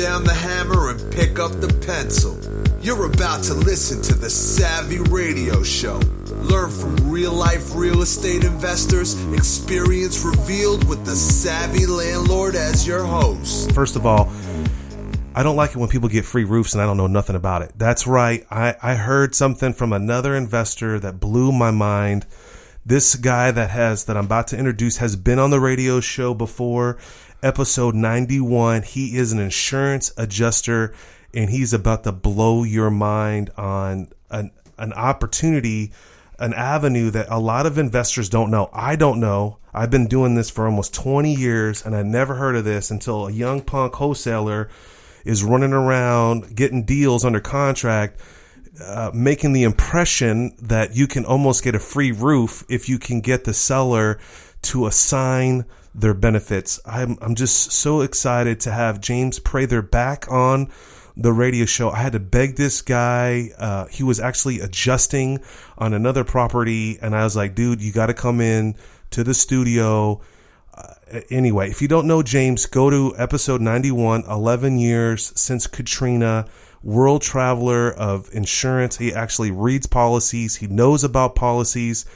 down the hammer and pick up the pencil. You're about to listen to the Savvy Radio Show. Learn from real-life real estate investors, experience revealed with the Savvy Landlord as your host. First of all, I don't like it when people get free roofs and I don't know nothing about it. That's right. I heard something from another investor that blew my mind. This guy that I'm about to introduce has been on the radio show before, episode 91. He is an insurance adjuster, and he's about to blow your mind on an opportunity, an avenue that a lot of investors don't know. I don't know. I've been doing this for almost 20 years, and I never heard of this until a young punk wholesaler is running around getting deals under contract, making the impression that you can almost get a free roof if you can get the seller to assign their benefits. I'm just so excited to have James Prather back on the radio show. I had to beg this guy. He was actually adjusting on another property, and I was like, dude, you got to come in to the studio. Anyway, if you don't know James, go to episode 91, 11 years since Katrina, world traveler of insurance. He actually reads policies. He knows about policies.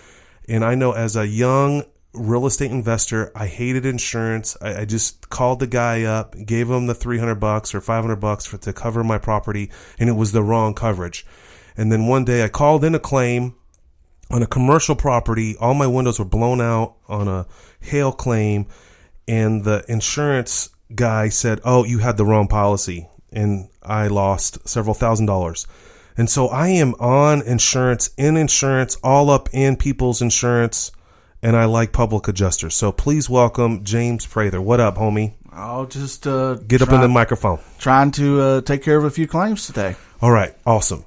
And I know as a young real estate investor, I hated insurance. I just called the guy up, gave him the $300 or $500 to cover my property, and it was the wrong coverage. And then one day I called in a claim on a commercial property. All my windows were blown out on a hail claim, and the insurance guy said, oh, you had the wrong policy, and I lost several $1,000s. And so I am on insurance, all up in people's insurance, and I like public adjusters. So please welcome James Prather. What up, homie? I'll just get up in the microphone. Trying to take care of a few claims today. All right, awesome.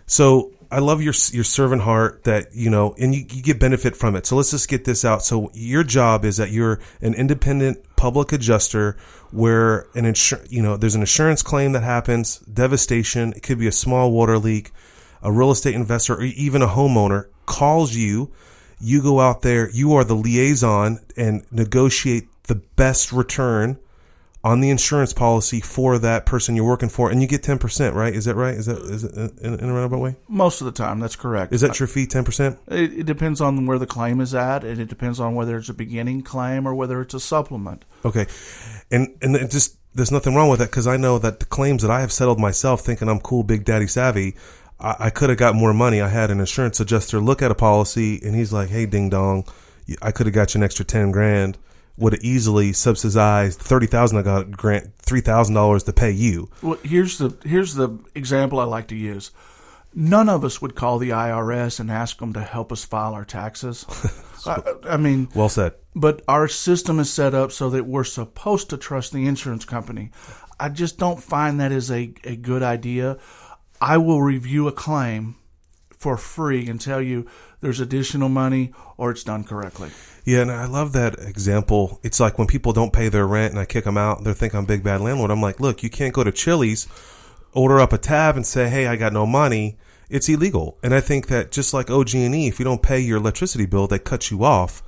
So I love your servant heart that, and you get benefit from it. So let's just get this out. So your job is that you're an independent public adjuster where there's an insurance claim that happens, devastation. It could be a small water leak. A real estate investor or even a homeowner calls you. You go out there. You are the liaison and negotiate the best return on the insurance policy for that person you're working for, and you get 10%, right? Is that right? Is it in a roundabout way? Most of the time, that's correct. Is that your fee, 10%? It depends on where the claim is at, and it depends on whether it's a beginning claim or whether it's a supplement. Okay, and it just there's nothing wrong with that because I know that the claims that I have settled myself, thinking I'm cool, Big Daddy Savvy, I could have got more money. I had an insurance adjuster look at a policy, and he's like, "Hey, ding dong, I could have got you an extra $10,000." Would have easily subsidized $30,000. I got grant $3,000 to pay you. Well, here's the example I like to use. None of us would call the IRS and ask them to help us file our taxes. I mean, well said. But our system is set up so that we're supposed to trust the insurance company. I just don't find that is a good idea. I will review a claim for free and tell you there's additional money or it's done correctly. Yeah, and I love that example. It's like when people don't pay their rent and I kick them out, they think I'm big bad landlord. I'm like, look, you can't go to Chili's, order up a tab and say, hey, I got no money. It's illegal. And I think that just like OG&E, if you don't pay your electricity bill, they cut you off.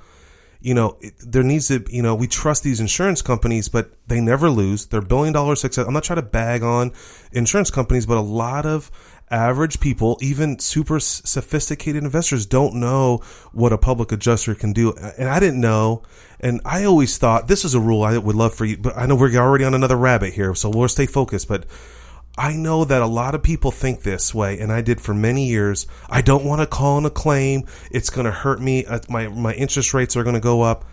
There needs to, we trust these insurance companies, but they never lose. They're $1 billion success. I'm not trying to bag on insurance companies, but a lot of average people, even super sophisticated investors, don't know what a public adjuster can do. And I didn't know. And I always thought this is a rule I would love for you, but I know we're already on another rabbit here, so we'll stay focused. But I know that a lot of people think this way, and I did for many years. I don't want to call in a claim. It's going to hurt me. My interest rates are going to go up.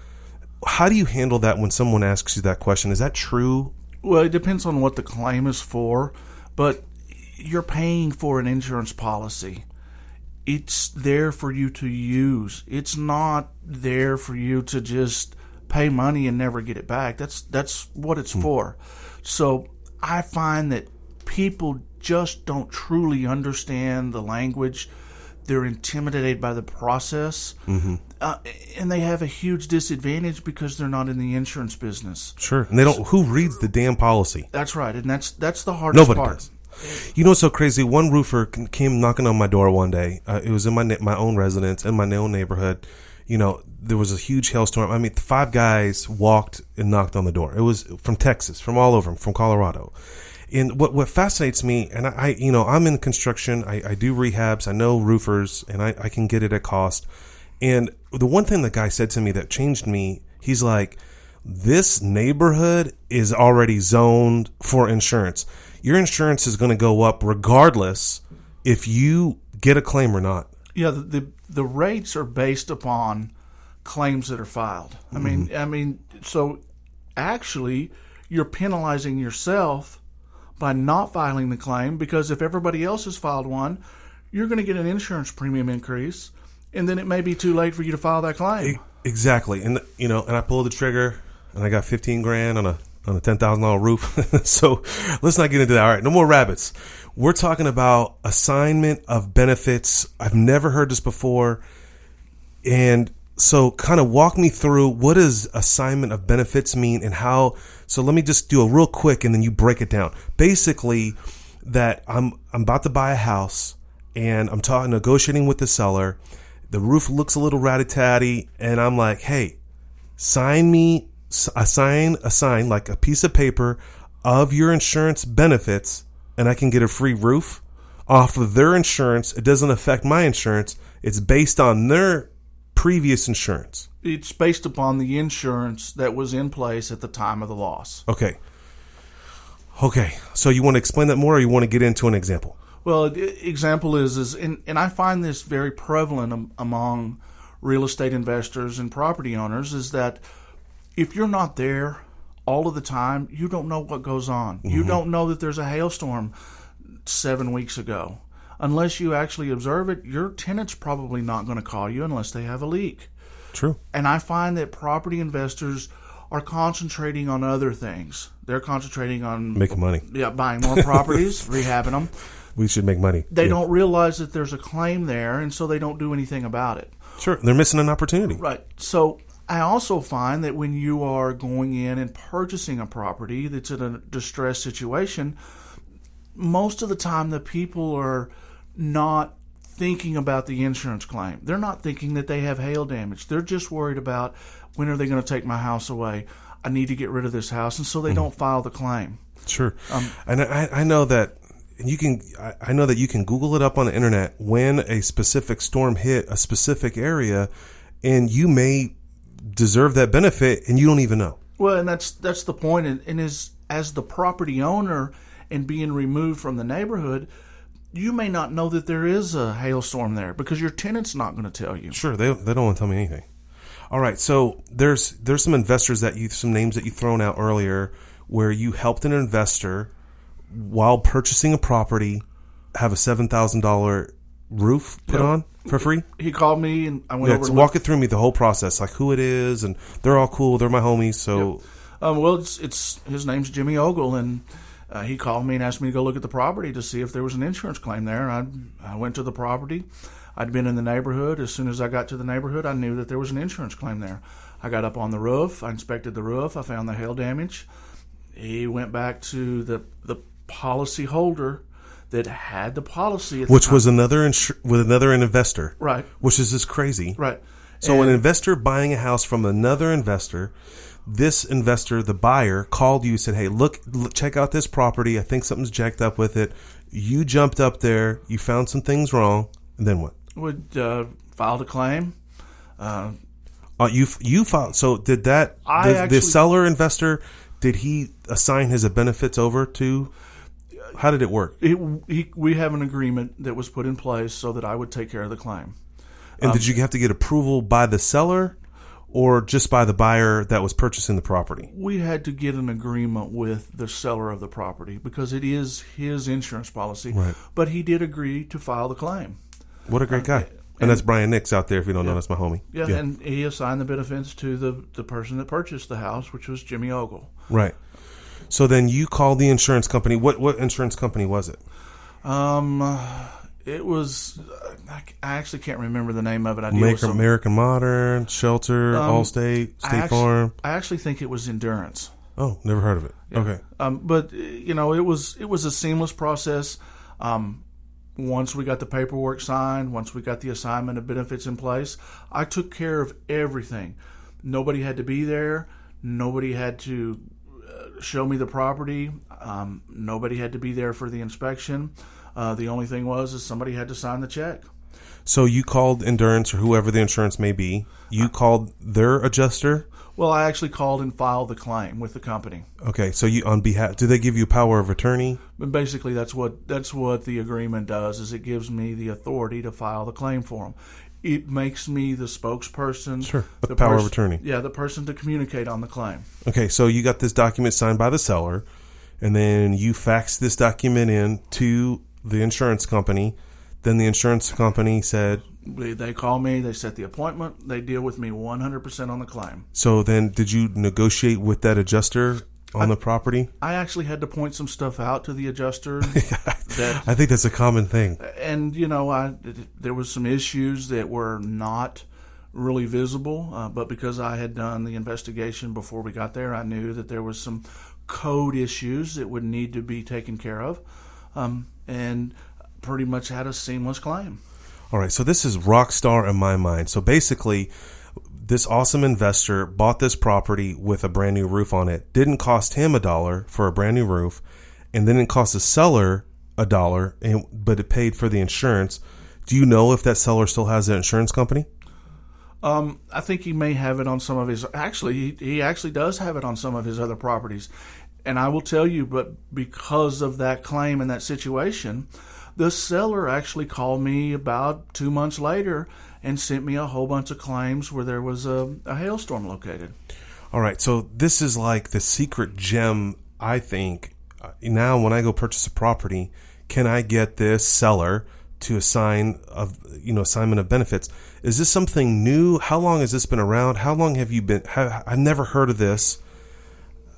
How do you handle that when someone asks you that question? Is that true? Well, it depends on what the claim is for, but you're paying for an insurance policy. It's there for you to use. It's not there for you to just pay money and never get it back. That's what it's for. So I find that people just don't truly understand the language. They're intimidated by the process. And they have a huge disadvantage because they're not in the insurance business. Sure. And they don't. Who reads the damn policy? That's right. And that's the hardest part. Nobody does. You know what's so crazy? One roofer came knocking on my door one day. It was in my own residence, in my own neighborhood. There was a huge hailstorm. I mean, 5 guys walked and knocked on the door. It was from Texas, from all over, from Colorado. And what fascinates me, and I'm in construction, I do rehabs, I know roofers, and I can get it at cost. And the one thing the guy said to me that changed me, he's like, this neighborhood is already zoned for insurance. Your insurance is going to go up regardless if you get a claim or not. Yeah, the rates are based upon claims that are filed. I mean, so actually you're penalizing yourself by not filing the claim, because if everybody else has filed one, you're going to get an insurance premium increase, and then it may be too late for you to file that claim. Exactly. And and I pulled the trigger and I got $15,000 on a $10,000 roof. So let's not get into that. All right, no more rabbits. We're talking about assignment of benefits. I've never heard this before. And so kind of walk me through, what does assignment of benefits mean and how? So let me just do a real quick and then you break it down. Basically, that I'm about to buy a house and I'm negotiating with the seller. The roof looks a little ratty-tatty and I'm like, hey, sign like a piece of paper of your insurance benefits and I can get a free roof off of their insurance. It doesn't affect my insurance. It's based on their previous insurance. It's based upon the insurance that was in place at the time of the loss. Okay. So you want to explain that more, or you want to get into an example? Well, example is and I find this very prevalent among real estate investors and property owners, is that if you're not there all of the time, you don't know what goes on. Mm-hmm. You don't know that there's a hailstorm 7 weeks ago. Unless you actually observe it, your tenant's probably not going to call you unless they have a leak. True. And I find that property investors are concentrating on other things. They're concentrating on making money. Yeah, buying more properties, rehabbing them. We should make money. They don't realize that there's a claim there, and so they don't do anything about it. Sure. They're missing an opportunity. Right. So I also find that when you are going in and purchasing a property that's in a distressed situation, most of the time the people are not thinking about the insurance claim. They're not thinking that they have hail damage. They're just worried about, when are they going to take my house away? I need to get rid of this house, and so they don't file the claim. Sure. And I know that I know that you can Google it up on the internet when a specific storm hit a specific area, and you may deserve that benefit and you don't even know. Well, and that's the point. And as the property owner and being removed from the neighborhood, you may not know that there is a hailstorm there because your tenant's not going to tell you. Sure, they don't want to tell me anything. All right, so there's some investors some names that you thrown out earlier where you helped an investor while purchasing a property have a $7,000 roof put on for free. He called me and I went over. Walk it through me the whole process, like who it is, and they're all cool. They're my homies. So, well, it's his name's Jimmy Ogle, and he called me and asked me to go look at the property to see if there was an insurance claim there. I went to the property. I'd been in the neighborhood. As soon as I got to the neighborhood, I knew that there was an insurance claim there. I got up on the roof. I inspected the roof. I found the hail damage. He went back to the policy holder that had the policy at the time. Was another investor, right? Which is just crazy, right? So an investor buying a house from another investor. This investor, the buyer, called you, said, "Hey, look, check out this property. I think something's jacked up with it." You jumped up there. You found some things wrong, and then what? Would filed a claim. You filed. So did that? The seller investor, did he assign his benefits over to? How did it work? We have an agreement that was put in place so that I would take care of the claim. And did you have to get approval by the seller or just by the buyer that was purchasing the property? We had to get an agreement with the seller of the property because it is his insurance policy. Right. But he did agree to file the claim. What a great guy. And that's Brian Nix out there, if you don't know, that's my homie. Yeah, and he assigned the benefits to the person that purchased the house, which was Jimmy Ogle. Right. So then you called the insurance company. What insurance company was it? It was, I actually can't remember the name of it. American Modern, Shelter, Allstate, State Farm. I actually think it was Endurance. Oh, never heard of it. Yeah. Okay. But it was a seamless process. Once we got the paperwork signed, once we got the assignment of benefits in place, I took care of everything. Nobody had to be there. Nobody had to show me the property. Nobody had to be there for the inspection. The only thing is somebody had to sign the check. So you called Endurance or whoever the insurance may be. You called their adjuster? Well, I actually called and filed the claim with the company. Okay, so you on behalf, do they give you power of attorney? But basically, that's what the agreement does. Is it gives me the authority to file the claim for them. It makes me the spokesperson. Sure, the power of attorney. Yeah, the person to communicate on the claim. Okay, so you got this document signed by the seller, and then you fax this document in to the insurance company. Then the insurance company said... They call me, they set the appointment, they deal with me 100% on the claim. So then did you negotiate with that adjuster on the property? I actually had to point some stuff out to the adjuster. I think that's a common thing. And, there was some issues that were not really visible, but because I had done the investigation before we got there, I knew that there was some code issues that would need to be taken care of, and pretty much had a seamless claim. All right, so this is rock star in my mind. So basically, this awesome investor bought this property with a brand new roof on it. Didn't cost him $1 for a brand new roof, and then it cost the seller $1, but it paid for the insurance. Do you know if that seller still has an insurance company? I think he may have it on some of his. Actually, he actually does have it on some of his other properties, and I will tell you. But because of that claim and that situation, the seller actually called me about 2 months later and sent me a whole bunch of claims where there was a hailstorm located. All right, so this is like the secret gem, I think. Now, when I go purchase a property, can I get this seller to assignment of benefits? Is this something new? How long has this been around? How long have you been? I've never heard of this.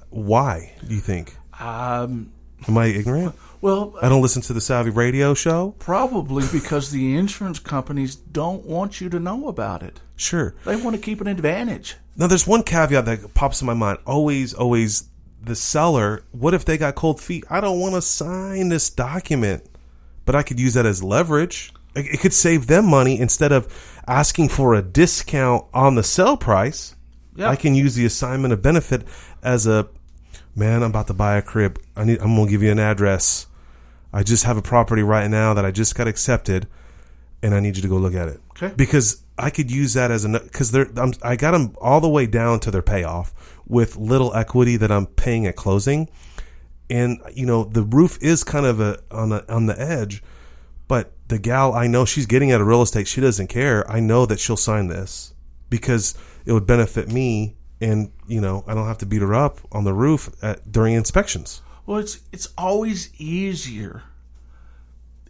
Why do you think? Am I ignorant? Well, I don't listen to the Savvy Radio show. Probably because the insurance companies don't want you to know about it. Sure. They want to keep an advantage. Now, there's one caveat that pops in my mind. Always, the seller, what if they got cold feet? I don't want to sign this document, but I could use that as leverage. It could save them money instead of asking for a discount on the sale price. Yep. I can use the assignment of benefit as man, I'm about to buy a crib. I'm going to give you an address. I just have a property right now that I just got accepted, and I need you to go look at it. Okay. Because I could use that as because I got them all the way down to their payoff with little equity that I'm paying at closing, and the roof is kind of on the edge, but the gal, I know she's getting out of real estate. She doesn't care. I know that she'll sign this because it would benefit me, and I don't have to beat her up on the roof during inspections. Well, it's always easier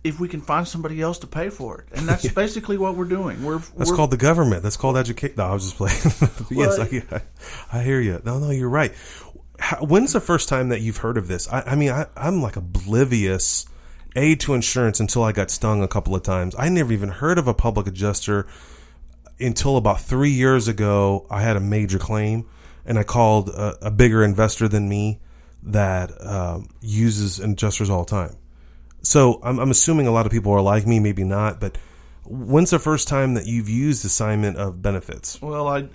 if we can find somebody else to pay for it, and that's basically what we're doing. That's called the government. That's called educate. No, I was just playing. Yes, I hear you. No, you're right. When's the first time that you've heard of this? I'm like oblivious to insurance until I got stung a couple of times. I never even heard of a public adjuster until about 3 years ago. I had a major claim, and I called a bigger investor than me that uses adjusters all the time. So I'm assuming a lot of people are like me, maybe not, but when's the first time that you've used assignment of benefits? Well, I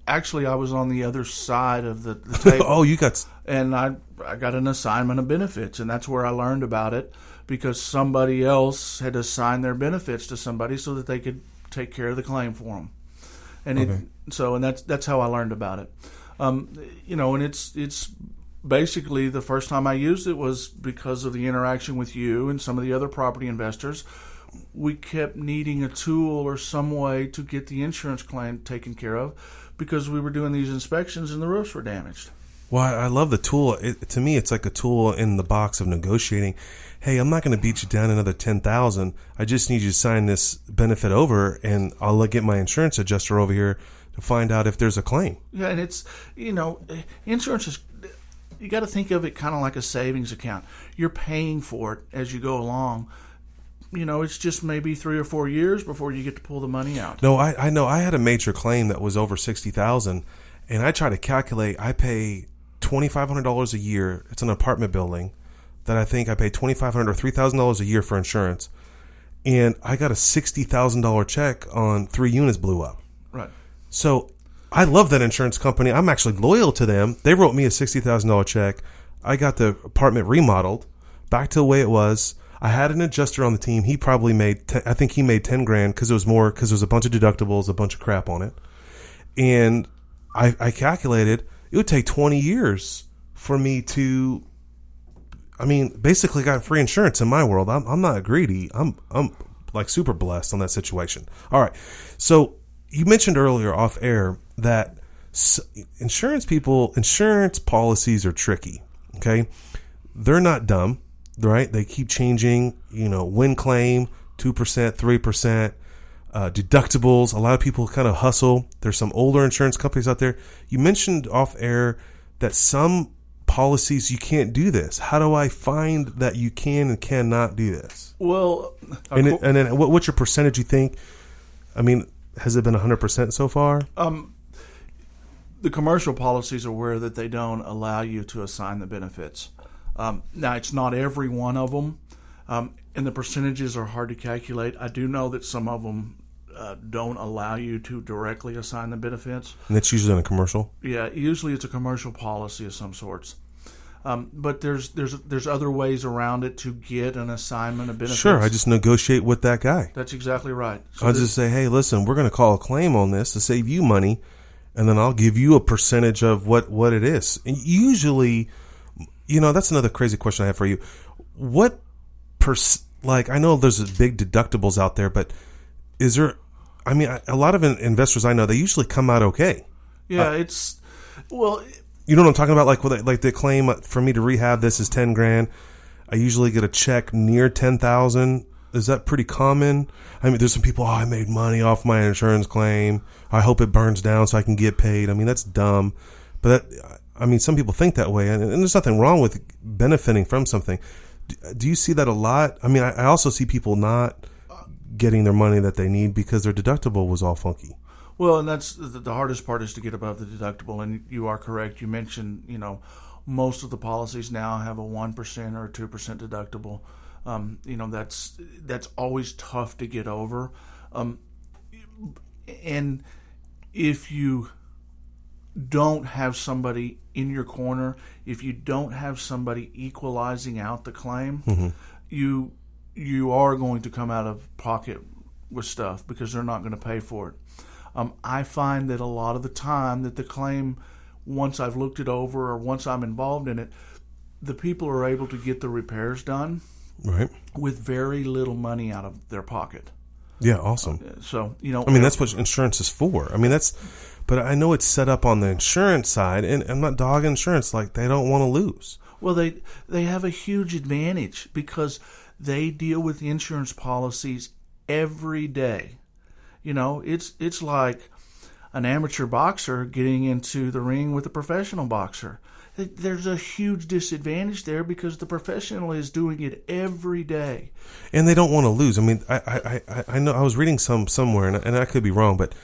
was on the other side of the table. Oh, you got... And I got an assignment of benefits, and that's where I learned about it because somebody else had assigned their benefits to somebody so that they could take care of the claim for them. And that's how I learned about it. And it's basically the first time I used it was because of the interaction with you and some of the other property investors. We kept needing a tool or some way to get the insurance claim taken care of because we were doing these inspections and the roofs were damaged. Well, I love the tool. To me, it's like a tool in the box of negotiating. Hey, I'm not going to beat you down another $10,000. I just need you to sign this benefit over, and I'll get my insurance adjuster over here to find out if there's a claim. Yeah, and it's, insurance is... You got to think of it kind of like a savings account. You're paying for it as you go along. It's just maybe 3 or 4 years before you get to pull the money out. No, I know. I had a major claim that was over $60,000, and I try to calculate. I pay $2,500 a year. It's an apartment building that I think I pay $2,500 or $3,000 a year for insurance, and I got a $60,000 check on 3 units blew up. Right. So I love that insurance company. I'm actually loyal to them. They wrote me a $60,000 check. I got the apartment remodeled back to the way it was. I had an adjuster on the team. He probably made, I think he made 10 grand because there was a bunch of deductibles, a bunch of crap on it. And I calculated it would take 20 years for me to, basically got free insurance in my world. I'm not greedy. I'm like super blessed on that situation. All right. So you mentioned earlier off air that insurance policies are tricky. Okay. They're not dumb. Right? They keep changing, wind claim, 2%, 3%, deductibles. A lot of people kind of hustle. There's some older insurance companies out there. You mentioned off air that some policies you can't do this. How do I find that you can and cannot do this? Well, and then what's your percentage you think? Has it been 100% so far? The commercial policies are where that they don't allow you to assign the benefits. Now, it's not every one of them, and the percentages are hard to calculate. I do know that some of them don't allow you to directly assign the benefits. And that's usually in a commercial? Yeah, usually it's a commercial policy of some sorts. But there's other ways around it to get an assignment of benefits. Sure, I just negotiate with that guy. That's exactly right. So I'll just say, hey, listen, we're going to call a claim on this to save you money, and then I'll give you a percentage of what it is. And usually... that's another crazy question I have for you. What I know there's big deductibles out there, but is there, a lot of investors I know, they usually come out okay. Yeah, you know what I'm talking about? Like the claim for me to rehab this is 10 grand. I usually get a check near 10,000. Is that pretty common? There's some people, I made money off my insurance claim. I hope it burns down so I can get paid. That's dumb. But some people think that way, and there's nothing wrong with benefiting from something. Do you see that a lot? I also see people not getting their money that they need because their deductible was all funky. Well, and that's the hardest part is to get above the deductible, and you are correct. You mentioned, most of the policies now have a 1% or a 2% deductible. That's always tough to get over. And if you don't have somebody in your corner, if you don't have somebody equalizing out the claim, you are going to come out of pocket with stuff because they're not going to pay for it. I find that a lot of the time that the claim, once I've looked it over or once I'm involved in it, the people are able to get the repairs done right with very little money out of their pocket. Yeah, awesome. So, that's what insurance is for. But I know it's set up on the insurance side, and I'm not dogging insurance. Like, they don't want to lose. Well, they have a huge advantage because they deal with insurance policies every day. It's like an amateur boxer getting into the ring with a professional boxer. There's a huge disadvantage there because the professional is doing it every day. And they don't want to lose. I know I was reading somewhere, and I could be wrong, but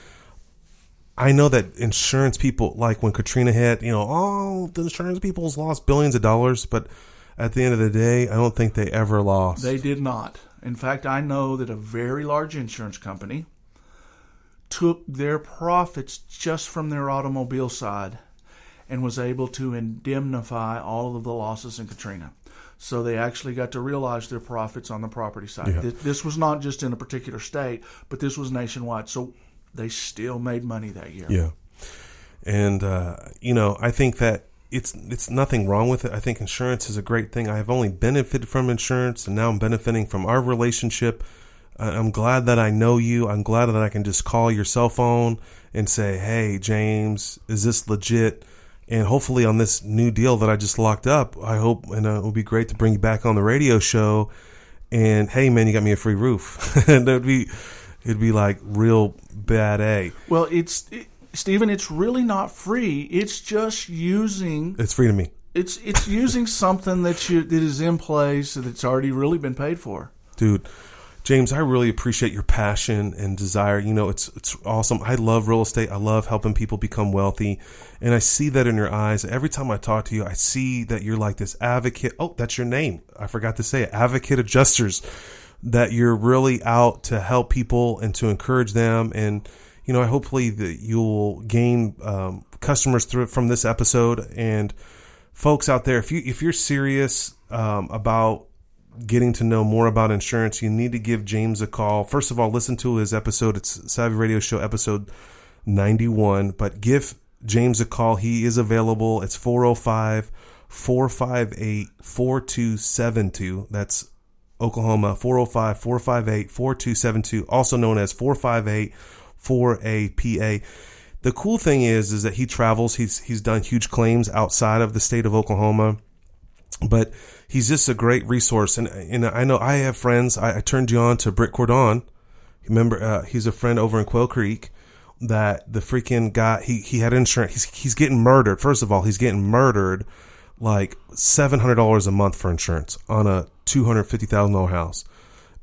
I know that insurance people, like when Katrina hit, the insurance people's lost billions of dollars, but at the end of the day, I don't think they ever lost. They did not. In fact, I know that a very large insurance company took their profits just from their automobile side and was able to indemnify all of the losses in Katrina. So they actually got to realize their profits on the property side. Yeah. This was not just in a particular state, but this was nationwide. So they still made money that year. Yeah. And, I think that it's nothing wrong with it. I think insurance is a great thing. I have only benefited from insurance, and now I'm benefiting from our relationship. I'm glad that I know you. I'm glad that I can just call your cell phone and say, hey, James, is this legit? And hopefully on this new deal that I just locked up, I hope, and it would be great to bring you back on the radio show. And, hey, man, you got me a free roof. And it'd be like real bad A. Well, Stephen, it's really not free. It's just using. It's free to me. It's using something that is in place and it's already really been paid for. Dude, James, I really appreciate your passion and desire. It's awesome. I love real estate. I love helping people become wealthy. And I see that in your eyes. Every time I talk to you, I see that you're like this advocate. Oh, that's your name. I forgot to say it. Advocate Adjusters. That you're really out to help people and to encourage them. And, hopefully that you'll gain customers from this episode and folks out there, if you're serious about getting to know more about insurance, you need to give James a call. First of all, listen to his episode. It's Savvy Radio Show episode 91. But give James a call. He is available. It's 405-458-4272. That's Oklahoma, 405-458-4272, also known as 458-4APA. The cool thing is that he travels. He's done huge claims outside of the state of Oklahoma, but he's just a great resource. And I know I have friends. I turned you on to Britt Cordon. Remember, he's a friend over in Quail Creek. That the freaking guy, he had insurance. He's getting murdered. First of all, he's getting murdered like $700 a month for insurance on a $250,000 house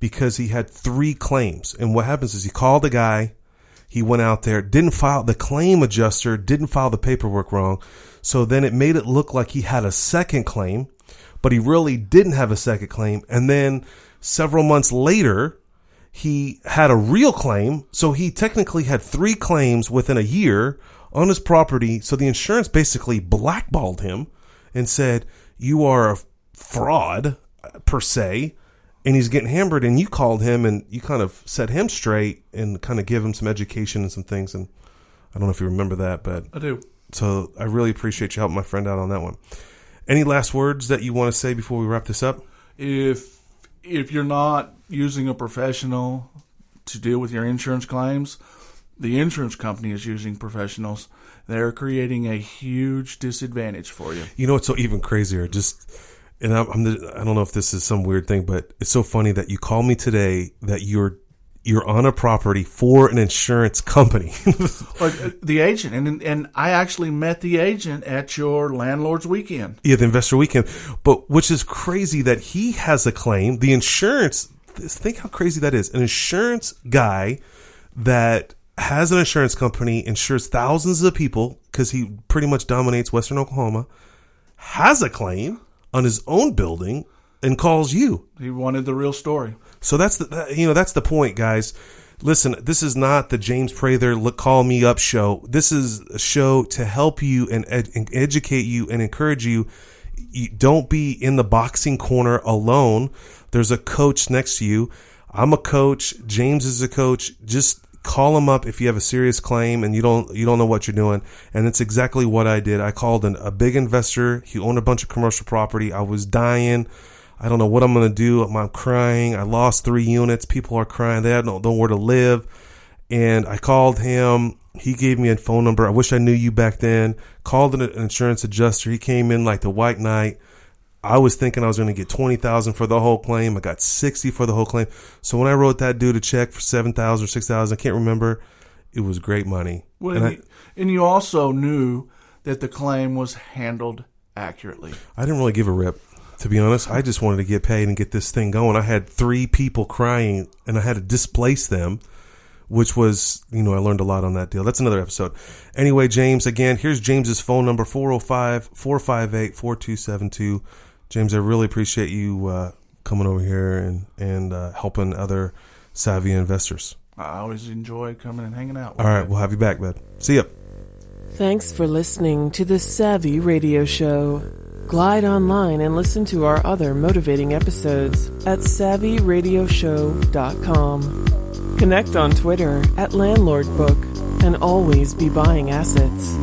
because he had 3 claims. And what happens is he called the guy, he went out there, didn't file, the claim adjuster didn't file the paperwork wrong. So then it made it look like he had a second claim, but he really didn't have a second claim. And then several months later, he had a real claim. So he technically had 3 claims within a year on his property. So the insurance basically blackballed him and said, you are a fraud per se, and he's getting hammered. And you called him and you kind of set him straight and kind of give him some education and some things. And I don't know if you remember that, but I do. So I really appreciate you helping my friend out on that one. Any last words that you want to say before we wrap this up? If you're not using a professional to deal with your insurance claims, the insurance company is using professionals. They're creating a huge disadvantage for you. You know, it's so even crazier. I don't know if this is some weird thing, but it's so funny that you called me today that you're on a property for an insurance company. The agent, and I actually met the agent at your landlord's weekend. Yeah, the investor weekend. But which is crazy that he has a claim. The insurance, think how crazy that is. An insurance guy that has an insurance company, insures thousands of people because he pretty much dominates Western Oklahoma, has a claim on his own building and calls you. He wanted the real story. So that's the point, guys. Listen, this is not the James Prather Call Me Up show. This is a show to help you and educate you and encourage you. You don't be in the boxing corner alone. There's a coach next to you. I'm a coach. James is a coach. Just call him up if you have a serious claim and you don't know what you're doing. And it's exactly what I did. I called a big investor. He owned a bunch of commercial property. I was dying. I don't know what I'm going to do. I'm crying. I lost 3 units. People are crying. They don't know where to live. And I called him. He gave me a phone number. I wish I knew you back then. Called an insurance adjuster. He came in like the white knight. I was thinking I was going to get $20,000 for the whole claim. I got $60,000 for the whole claim. So when I wrote that dude a check for $7,000 or $6,000, I can't remember. It was great money. Well, and you also knew that the claim was handled accurately. I didn't really give a rip, to be honest. I just wanted to get paid and get this thing going. I had 3 people crying, and I had to displace them, which was, I learned a lot on that deal. That's another episode. Anyway, James, again, here's James's phone number, 405-458-4272. James, I really appreciate you coming over here and helping other savvy investors. I always enjoy coming and hanging out. All right, we'll have you back, bud. See ya. Thanks for listening to the Savvy Radio Show. Glide online and listen to our other motivating episodes at SavvyRadioShow.com. Connect on Twitter at LandlordBook and always be buying assets.